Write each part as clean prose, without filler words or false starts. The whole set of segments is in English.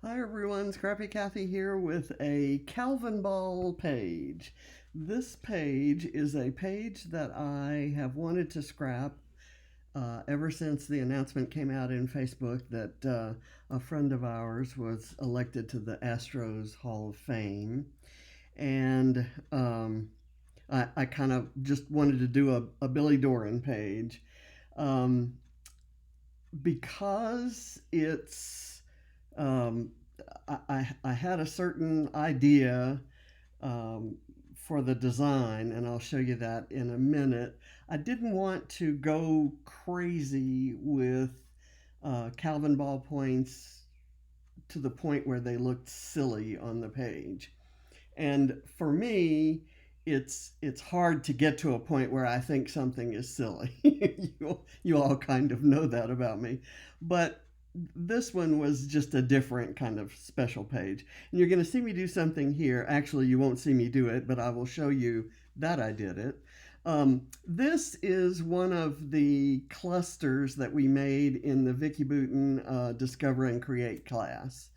Hi everyone, Scrappy Kathy here with a Calvinball page. This page is a page that I have wanted to scrap ever since the announcement came out in Facebook that a friend of ours was elected to the Astros Hall of Fame. And I kind of just wanted to do a Billy Doran page. Um, because it's um, I had a certain idea um, for the design, and I'll show you that in a minute. I didn't want to go crazy with Calvin ballpoints to the point where they looked silly on the page. And for me, it's hard to get to a point where I think something is silly. You all kind of know that about me. But this one was just a different kind of special page. And you're going to see me do something here. Actually, you won't see me do it, but I will show you that I did it. This is one of the clusters that we made in the Vicki Boutin Discover and Create class.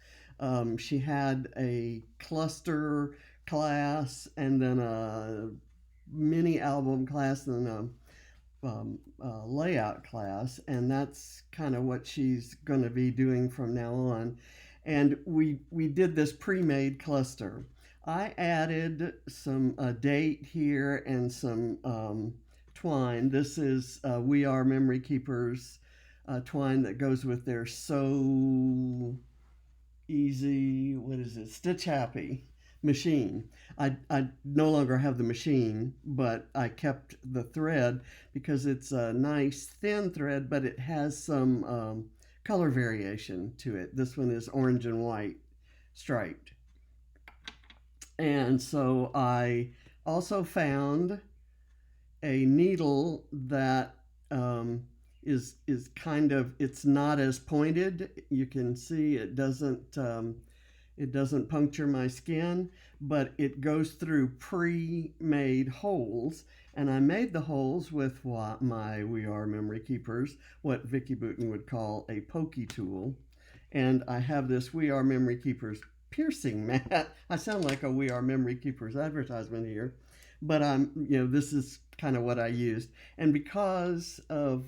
She had a cluster class and then a mini album class and a layout class, and that's kind of what she's going to be doing from now on. And we did this pre-made cluster. I added some date here and some twine. This is We Are Memory Keepers twine that goes with their So Easy, what is it, Stitch Happy machine. I no longer have the machine, but I kept the thread because it's a nice thin thread, but it has some color variation to it. This one is orange and white striped. And so I also found a needle that is kind of, it's not as pointed. You can see it doesn't puncture my skin, but it goes through pre-made holes. And I made the holes with what my We Are Memory Keepers, what Vicki Boutin would call a pokey tool. And I have this We Are Memory Keepers piercing mat. I sound like a We Are Memory Keepers advertisement here, but this is kind of what I used. And because of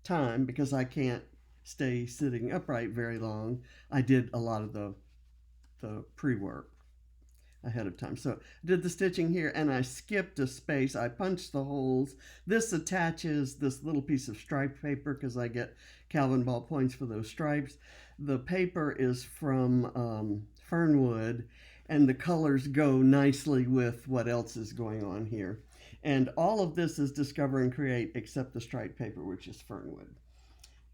time, because I can't stay sitting upright very long, I did a lot of the pre-work ahead of time. So I did the stitching here and I skipped a space. I punched the holes. This attaches this little piece of striped paper because I get Calvinball points for those stripes. The paper is from Fernwood, and the colors go nicely with what else is going on here. And all of this is Discover and Create except the striped paper, which is Fernwood.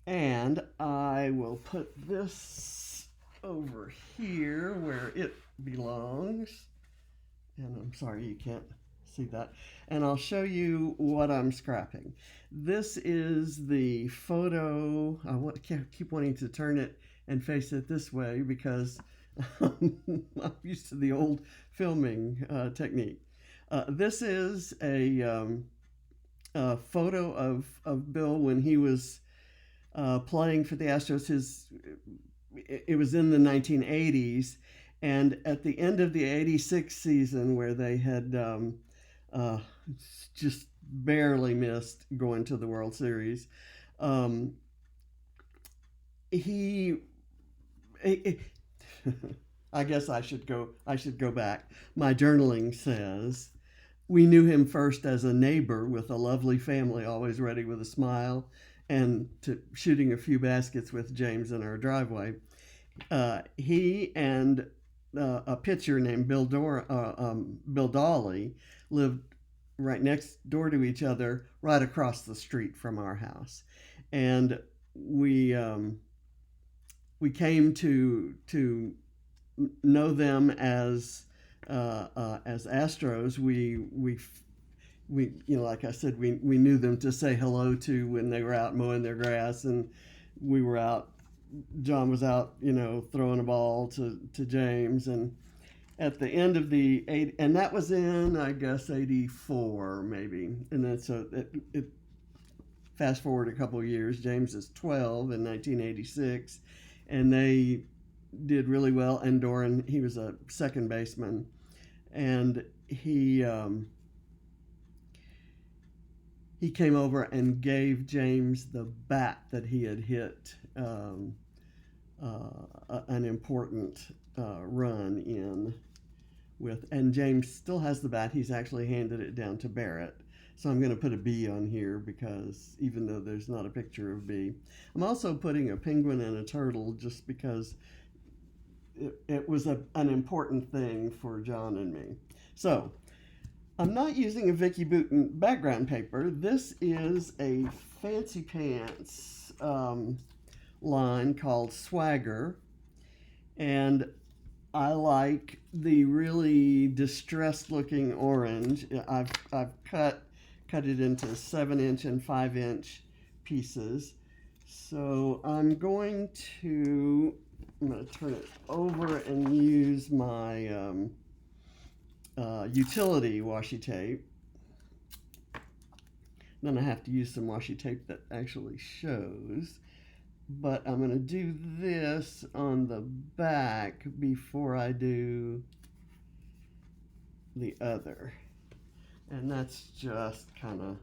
And I will put this over here where it belongs. And I'm sorry you can't see that. And I'll show you what I'm scrapping. This is the photo. Keep wanting to turn it and face it this way because I'm used to the old filming technique. This is a photo of Bill when he was playing for the Astros. It was in the 1980s, and at the end of the '86 season, where they had uh, just barely missed going to the World Series, um, he. I guess I should go. I should go back. My journaling says we knew him first as a neighbor with a lovely family, always ready with a smile, and to shooting a few baskets with James in our driveway. He and a pitcher named Bill Dawley lived right next door to each other, right across the street from our house, and we came to know them as Astros. We like I said, we knew them to say hello to when they were out mowing their grass, and we were out. John was out, throwing a ball to James, and at the end of the eight, and that was in I guess '84 maybe, and then so it fast forward a couple of years. James is 12 in 1986, and they did really well, and Doran, he was a second baseman, and he came over and gave James the bat that he had hit an important run in with, and James still has the bat. He's actually handed it down to Barrett. So I'm going to put a bee on here because even though there's not a picture of bee, I'm also putting a penguin and a turtle just because it was an important thing for John and me. So I'm not using a Vicki Boutin background paper. This is a Fancy Pants line called Swagger, and I like the really distressed looking orange. I've cut it into 7-inch and 5-inch pieces. So I'm going to turn it over and use my utility washi tape. Then I have to use some washi tape that actually shows. But I'm going to do this on the back before I do the other. And that's just kind of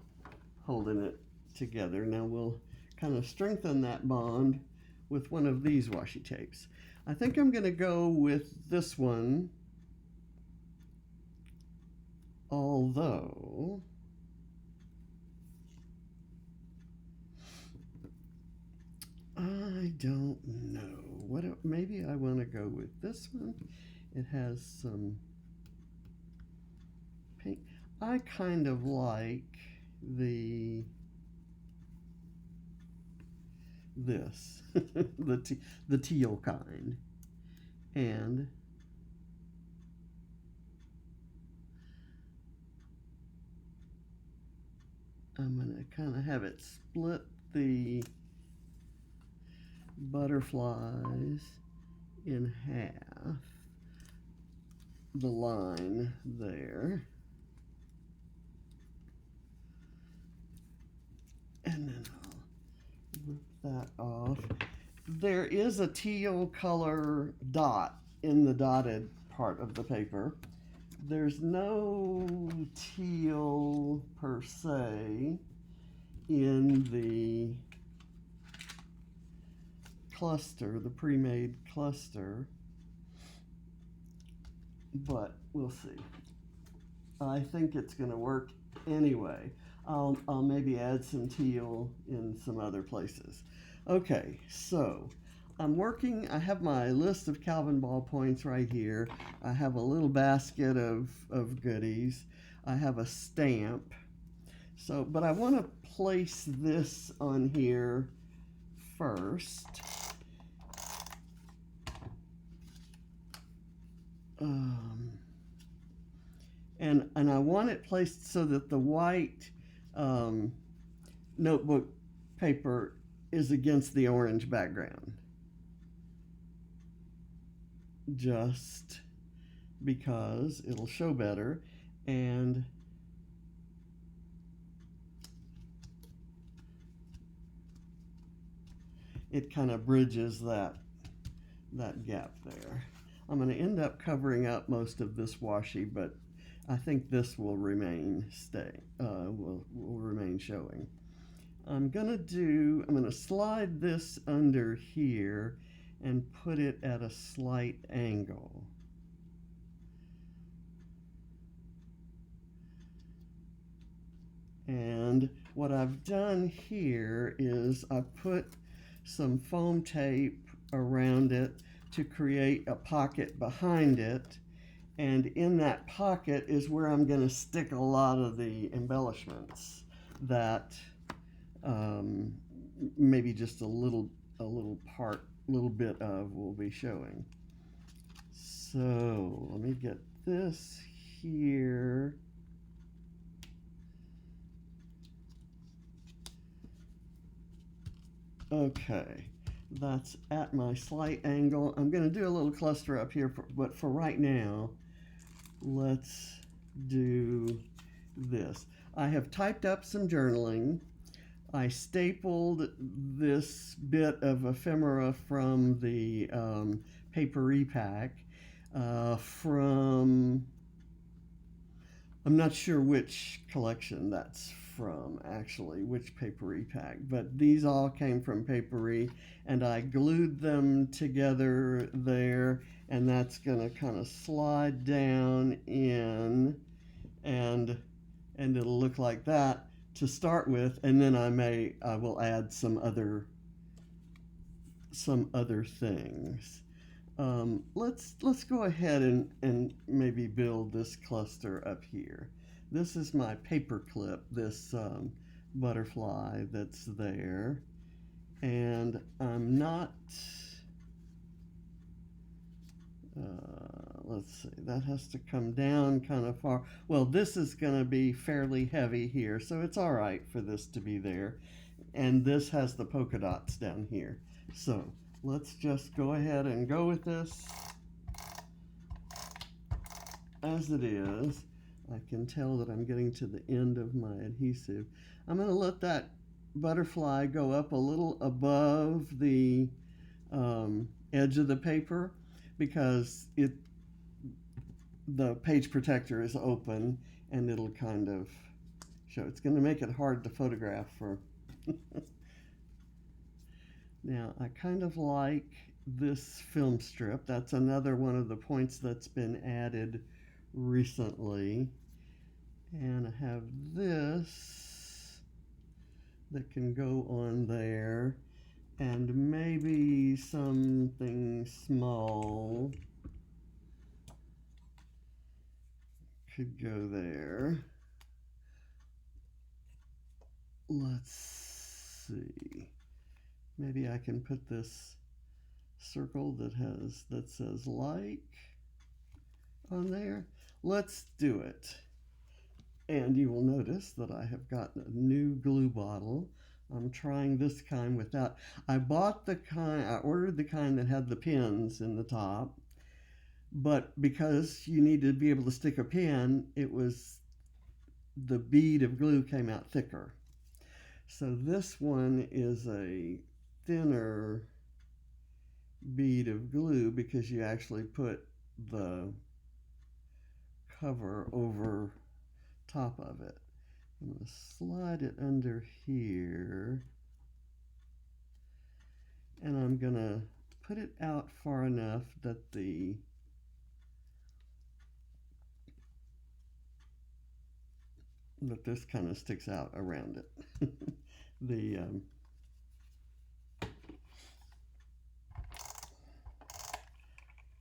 holding it together. Now we'll kind of strengthen that bond with one of these washi tapes. I think I'm going to go with this one, although I don't know. Maybe I want to go with this one. It has some pink. I kind of like this the teal kind, and I'm going to kind of have it split the butterflies in half, the line there, and then I'll rip that off. There is a teal color dot in the dotted part of the paper. There's no teal per se in the cluster, the pre-made cluster, but we'll see. I think it's going to work anyway. I'll maybe add some teal in some other places. Okay, so I have my list of Calvinball points right here. I have a little basket of goodies. I have a stamp. So, but I want to place this on here first. And I want it placed so that the white notebook paper is against the orange background. Just because it'll show better, and it kind of bridges that gap there. I'm going to end up covering up most of this washi, but I think this will remain will remain showing. I'm going to slide this under here and put it at a slight angle. And what I've done here is I put some foam tape around it to create a pocket behind it, and in that pocket is where I'm going to stick a lot of the embellishments that maybe just a little bit of will be showing. So let me get this here. Okay, that's at my slight angle. I'm going to do a little cluster up here, but for right now, let's do this. I have typed up some journaling. I stapled this bit of ephemera from the paper pack from, I'm not sure which collection that's from actually, which papery pack, but these all came from papery, and I glued them together there, and that's gonna kind of slide down in, and it'll look like that to start with, and then I will add some other things. Let's go ahead and maybe build this cluster up here. This is my paper clip, this butterfly that's there, and I'm not, let's see, that has to come down kind of far. Well, this is going to be fairly heavy here, so it's all right for this to be there. And this has the polka dots down here. So let's just go ahead and go with this as it is. I can tell that I'm getting to the end of my adhesive. I'm going to let that butterfly go up a little above the edge of the paper, because the page protector is open, and it'll kind of show. It's going to make it hard to photograph for Now, I kind of like this film strip. That's another one of the points that's been added recently. And I have this that can go on there, and maybe something small could go there. Let's see. Maybe I can put this circle that says like on there. Let's do it. And you will notice that I have gotten a new glue bottle. I'm trying this kind without, I ordered the kind that had the pins in the top, but because you need to be able to stick a pin, the bead of glue came out thicker. So this one is a thinner bead of glue, because you actually put the cover over top of it. I'm going to slide it under here, and I'm going to put it out far enough that this kind of sticks out around it.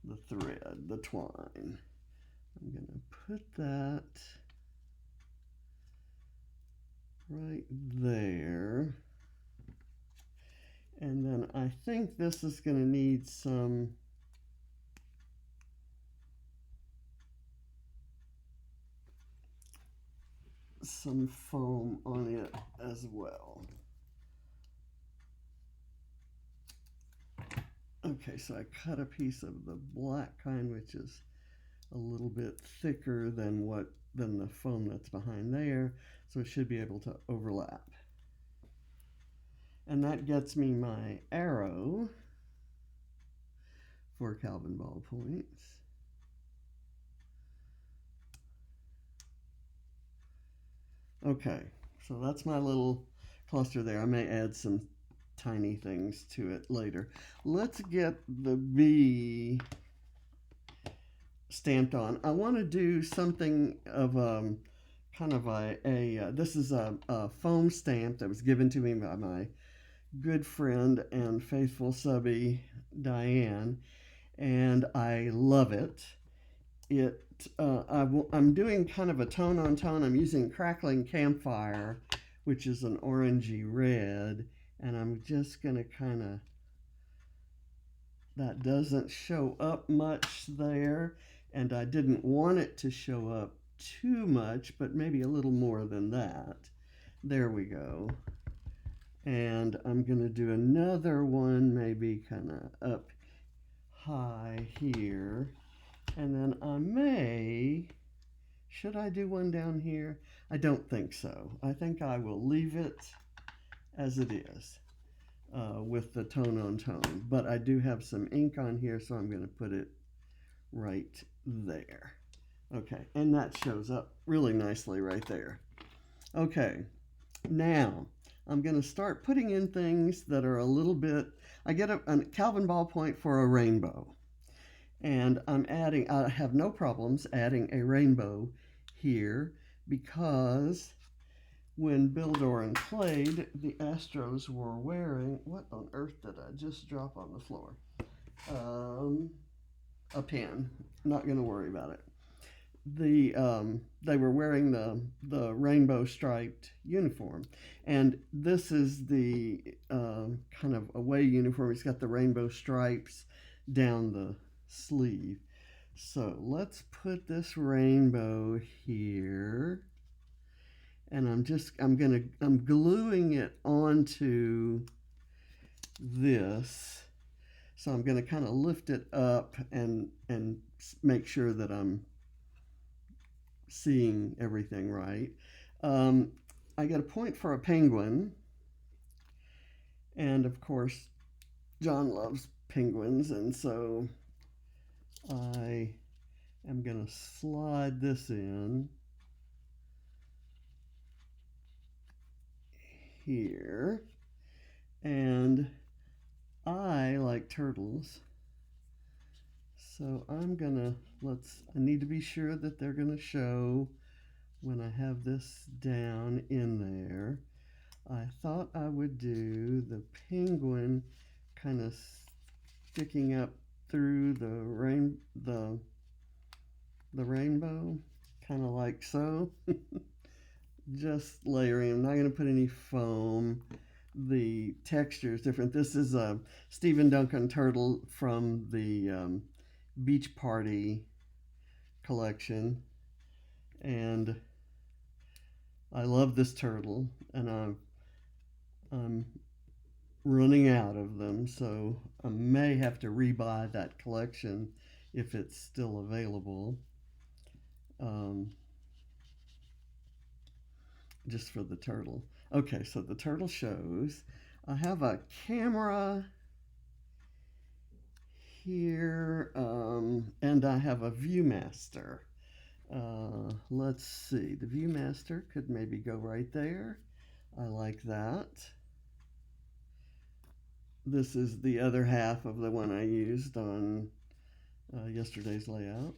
The thread, the twine. I'm going to put that right there. And then I think this is going to need some foam on it as well. Okay, so I cut a piece of the black kind, which is a little bit thicker than the foam that's behind there, so it should be able to overlap. And that gets me my arrow for Calvinball points. Okay, so that's my little cluster there. I may add some tiny things to it later. Let's get the bee stamped on. I want to do something of kind of this is a foam stamp that was given to me by my good friend and faithful subby Diane, and I love it. I'm doing kind of a tone on tone. I'm using Crackling Campfire, which is an orangey red, and I'm just going to kind of, that doesn't show up much there, and I didn't want it to show up too much, but maybe a little more than that. There we go. And I'm going to do another one, maybe kind of up high here. And then should I do one down here? I don't think so. I think I will leave it as it is. with the tone on tone. But I do have some ink on here, so I'm going to put it right there. Okay, and that shows up really nicely right there. Okay, now I'm going to start putting in things that are a little bit, I get a Calvin ballpoint for a rainbow. And I have no problems adding a rainbow here because when Bill Doran played, the Astros were wearing, what on earth did I just drop on the floor? A pen. Not going to worry about it. They were wearing the rainbow striped uniform, and this is the kind of away uniform. It's got the rainbow stripes down the sleeve. So let's put this rainbow here, and I'm gluing it onto this. So I'm going to kind of lift it up and make sure that I'm seeing everything right. I get a point for a penguin, and of course John loves penguins, and so I am going to slide this in here, and I like turtles, so I need to be sure that they're going to show when I have this down in there. I thought I would do the penguin kind of sticking up through the rainbow, kind of like so. Just layering. I'm not going to put any foam. The texture is different. This is a Stephen Duncan turtle from the Beach Party collection, and I love this turtle, and I'm running out of them, so I may have to rebuy that collection if it's still available, just for the turtle. Okay, so the turtle shows. I have a camera here, and I have a ViewMaster. Let's see, the ViewMaster could maybe go right there. I like that. This is the other half of the one I used on yesterday's layout,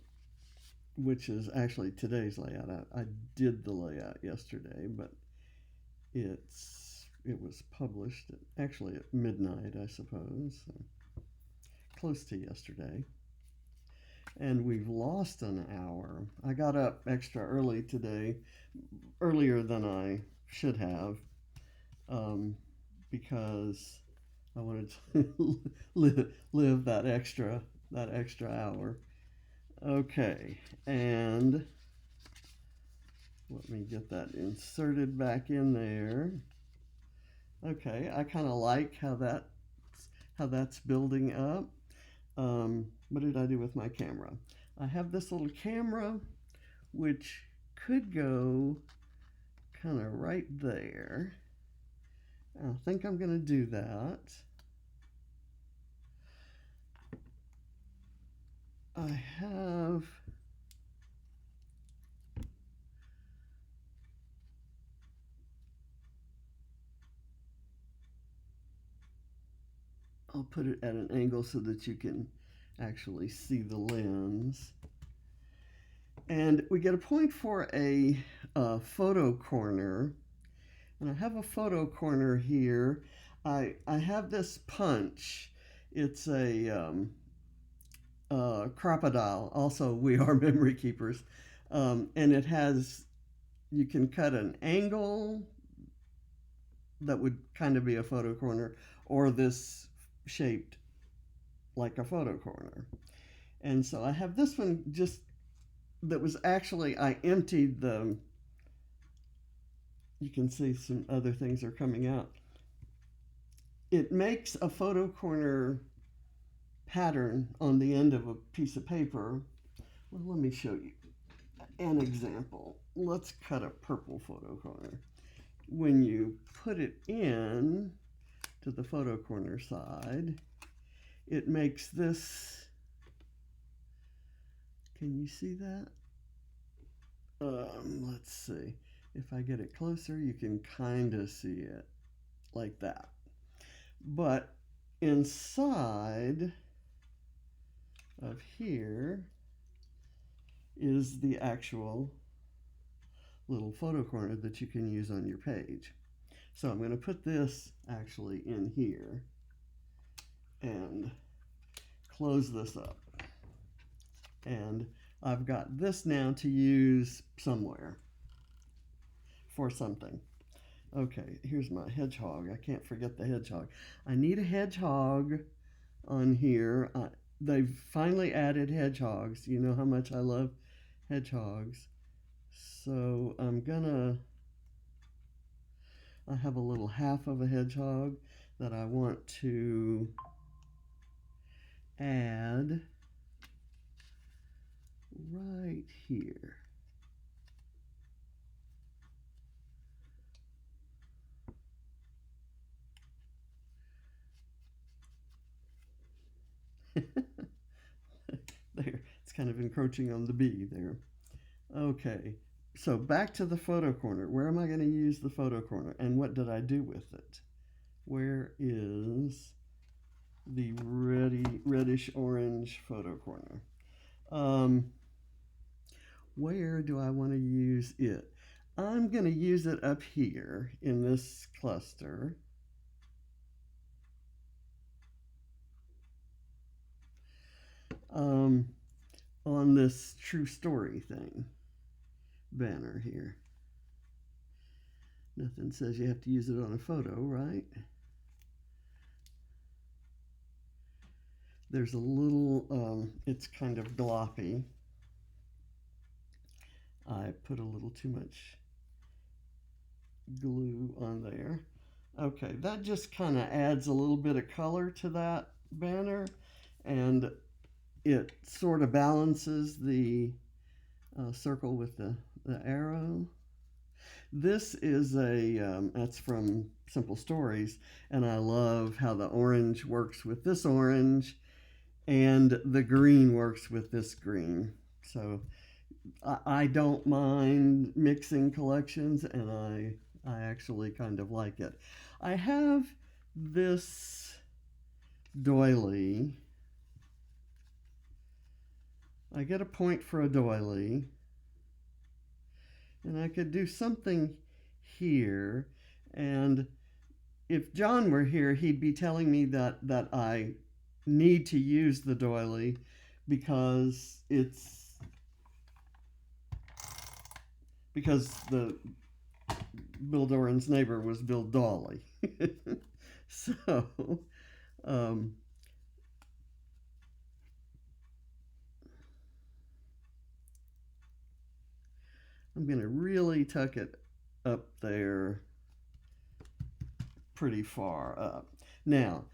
which is actually today's layout. I did the layout yesterday, but it was published actually at midnight, I suppose, so close to yesterday. And we've lost an hour. I got up extra early today, earlier than I should have, because I wanted to live that extra hour. Okay, and let me get that inserted back in there. Okay, I kind of like how that's building up. What did I do with my camera? I have this little camera which could go kind of right there. I think I'm going to do that. I'll put it at an angle so that you can actually see the lens. And we get a point for a photo corner. And I have a photo corner here. I have this punch. It's a crocodile. Also, we are memory keepers. And it has, you can cut an angle that would kind of be a photo corner, or this shaped like a photo corner. And so I have this one just that was actually, I emptied the, you can see some other things are coming out. It makes a photo corner pattern on the end of a piece of paper. Well, let me show you an example. Let's cut a purple photo corner. When you put it in to the photo corner side, it makes this, can you see that? Let's see. If I get it closer, you can kind of see it like that. But inside of here is the actual little photo corner that you can use on your page. So I'm going to put this actually in here and close this up. And I've got this now to use somewhere for something. Okay, here's my hedgehog. I can't forget the hedgehog. I need a hedgehog on here. They've finally added hedgehogs. You know how much I love hedgehogs. So I have a little half of a hedgehog that I want to add right here. There, it's kind of encroaching on the B there. Okay, so back to the photo corner. Where am I going to use the photo corner, and what did I do with it? Where is the reddish orange photo corner? Where do I want to use it? I'm going to use it up here in this cluster. On this true story thing banner here. Nothing says you have to use it on a photo, right? There's a little, it's kind of gloppy. I put a little too much glue on there. Okay, that just kind of adds a little bit of color to that banner, and it sort of balances the circle with the arrow. This is that's from Simple Stories, and I love how the orange works with this orange and the green works with this green. So I don't mind mixing collections, and I actually kind of like it. I have this doily. I get a point for a doily, and I could do something here. And if John were here, he'd be telling me that I need to use the doily because the Bill Doran's neighbor was Bill Dolly. So I'm going to really tuck it up there pretty far up. Now,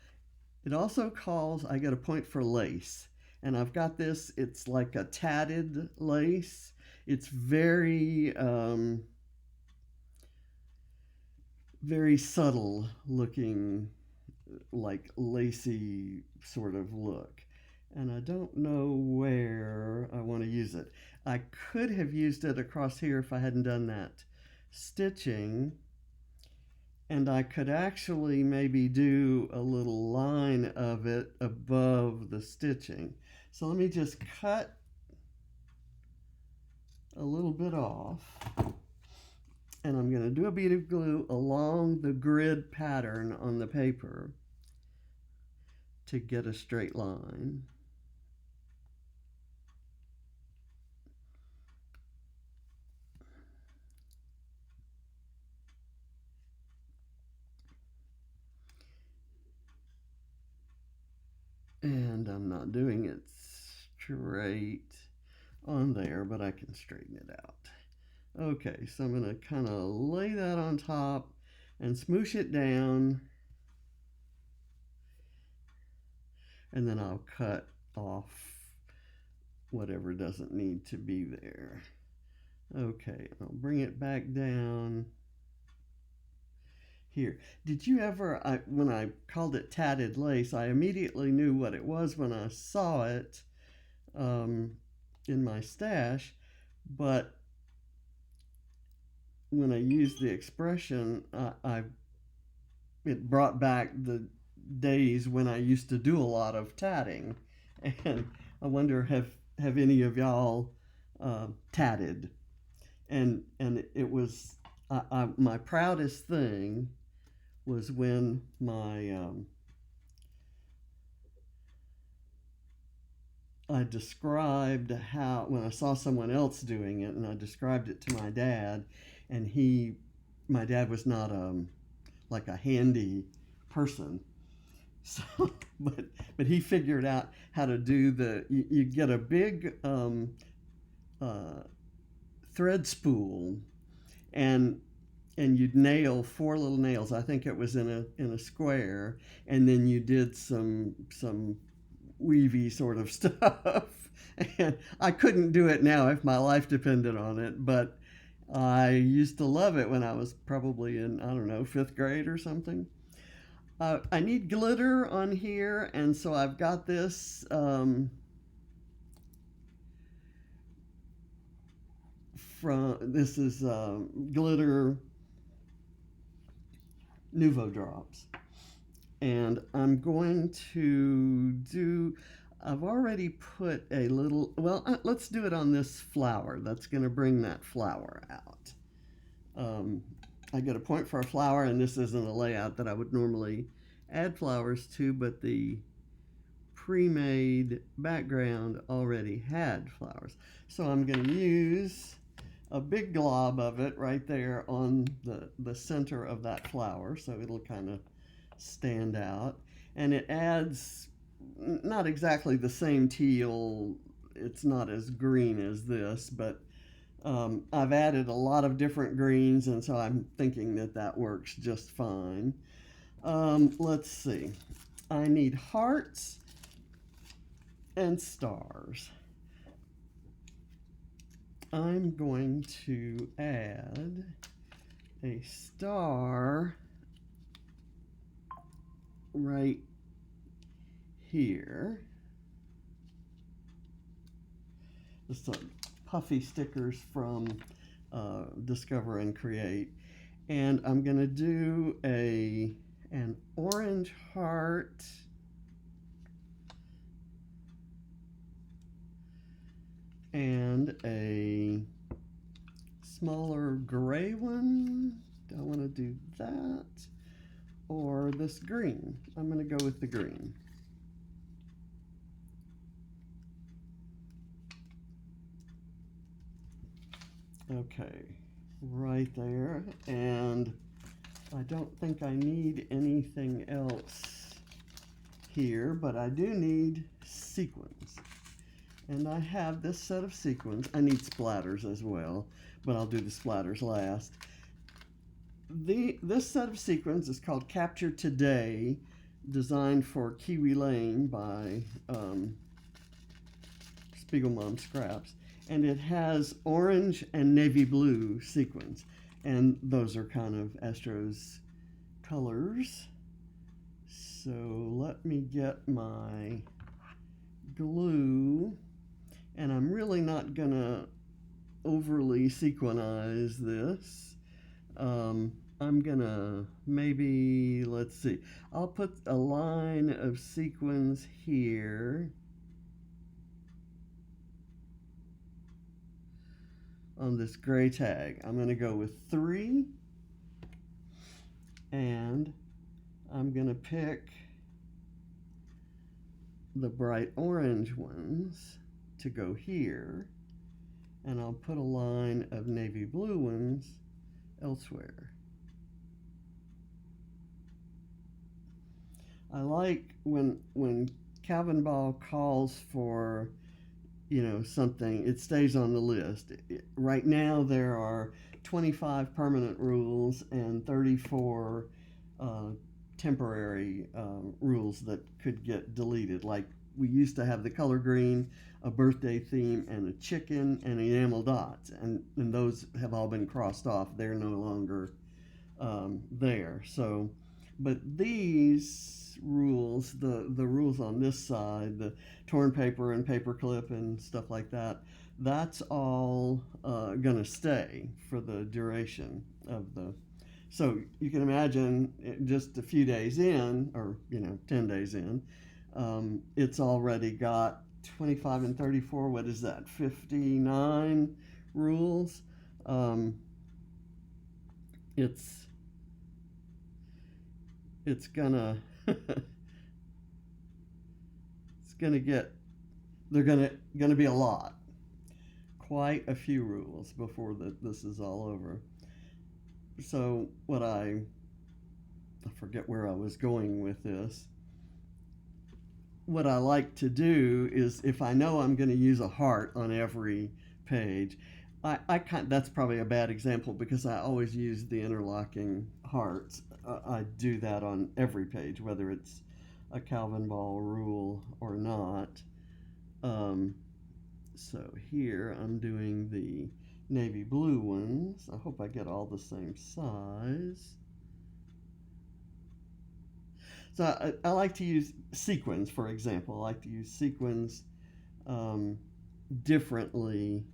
it also calls, I get a point for lace. And I've got this, it's like a tatted lace. It's very, very subtle looking, like lacy sort of look. And I don't know where I want to use it. I could have used it across here if I hadn't done that stitching. And I could actually maybe do a little line of it above the stitching. So let me just cut a little bit off. And I'm going to do a bead of glue along the grid pattern on the paper to get a straight line. And I'm not doing it straight on there, but I can straighten it out. Okay, so I'm going to kind of lay that on top and smoosh it down. And then I'll cut off whatever doesn't need to be there. Okay, I'll bring it back down here. Did you ever, when I called it tatted lace, I immediately knew what it was when I saw it um, in my stash, but when I used the expression, it brought back the days when I used to do a lot of tatting, and I wonder have any of y'all tatted? And it was my proudest thing was when my I described how when I saw someone else doing it, and I described it to my dad, and my dad was not like a handy person, so but he figured out how to do you get a big uh, thread spool, and you'd nail four little nails. I think it was in a square, and then you did some weavy sort of stuff. And I couldn't do it now if my life depended on it, but I used to love it when I was probably in, I don't know, fifth grade or something. I need glitter on here, and so I've got this this is glitter Nouveau drops. And I'm going to do, I've already put a little, well, let's do it on this flower. That's going to bring that flower out. Um, I get a point for a flower, and this isn't a layout that I would normally add flowers to, but the pre-made background already had flowers. So I'm going to use a big glob of it right there on the center of that flower, so it'll kind of stand out. And it adds not exactly the same teal, it's not as green as this, but I've added a lot of different greens, and so I'm thinking that that works just fine. Let's see. I need hearts and stars. I'm going to add a star right here. Just some puffy stickers from Discover and Create. And I'm going to do an orange heart and a smaller gray one. Do I want to do that? Or this green? I'm going to go with the green. Okay, right there. And I don't think I need anything else here, but I do need sequins. And I have this set of sequins. I need splatters as well, but I'll do the splatters last. This set of sequins is called Capture Today, designed for Kiwi Lane by Spiegelmom Scraps. And it has orange and navy blue sequins. And those are kind of Astros colors. So let me get my glue. And I'm really not going to overly sequinize this. I'm gonna maybe, let's see, I'll put a line of sequins here on this gray tag. I'm gonna go with 3, and I'm gonna pick the bright orange ones to go here, and I'll put a line of navy blue ones elsewhere. I like when Calvinball calls for, something, it stays on the list. Right now there are 25 permanent rules and 34 temporary rules that could get deleted. Like we used to have the color green, a birthday theme, and a chicken and enamel dots, and those have all been crossed off. They're no longer there. So, but these rules, the rules on this side, the torn paper and paper clip and stuff like that, that's all going to stay for the duration of the. So you can imagine just a few days in, or 10 days in, it's already got 25 and 34. What is that? 59 rules. Um, it's it's gonna it's gonna get they're gonna be a lot, quite a few rules before this is all over. So I forget where I was going with this. What I like to do is, if I know I'm going to use a heart on every page, that's probably a bad example because I always use the interlocking hearts. I do that on every page, whether it's a Calvinball rule or not. So here I'm doing the navy blue ones. I hope I get all the same size. So I like to use sequins, for example. I like to use sequins differently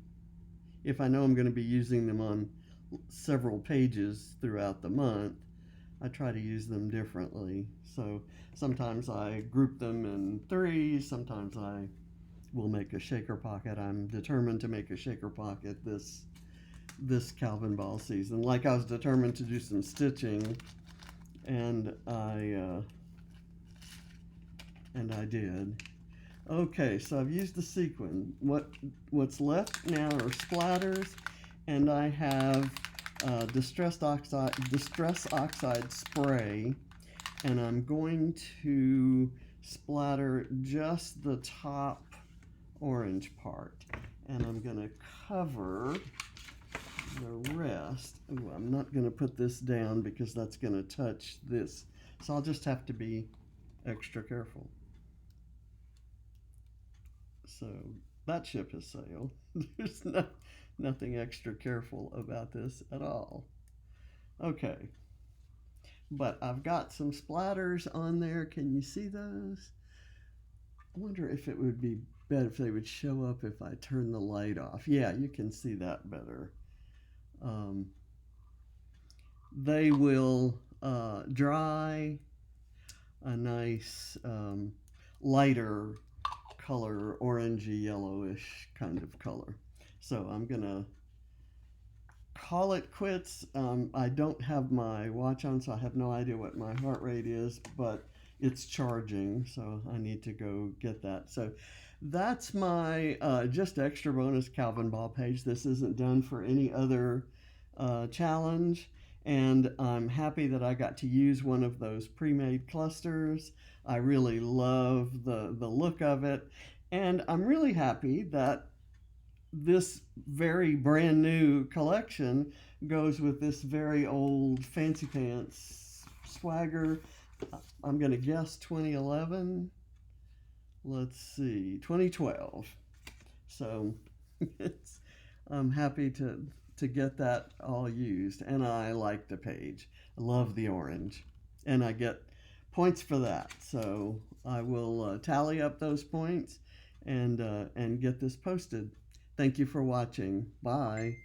if I know I'm going to be using them on several pages throughout the month. I try to use them differently. So sometimes I group them in threes, sometimes I will make a shaker pocket. I'm determined to make a shaker pocket this Calvinball season. Like I was determined to do some stitching, and I did. Okay, so I've used the sequin. What's left now are splatters, and I have distress oxide spray, and I'm going to splatter just the top orange part, and I'm going to cover the rest. Ooh, I'm not going to put this down because that's going to touch this, so I'll just have to be extra careful. So that ship has sailed. There's nothing extra careful about this at all. Okay, but I've got some splatters on there. Can you see those? I wonder if it would be better if they would show up if I turn the light off. Yeah, you can see that better. They will dry a nice lighter color, orangey yellowish kind of color. So I'm gonna call it quits. I don't have my watch on, so I have no idea what my heart rate is, but it's charging, so I need to go get that. So that's my just extra bonus Calvinball page. This isn't done for any other challenge, and I'm happy that I got to use one of those pre-made clusters. I really love the look of it, and I'm really happy that this very brand new collection goes with this very old fancy pants swagger. I'm going to guess 2011. Let's see, 2012. So I'm happy to get that all used, and I like the page. I love the orange, and I get points for that. So I will tally up those points and get this posted. Thank you for watching. Bye.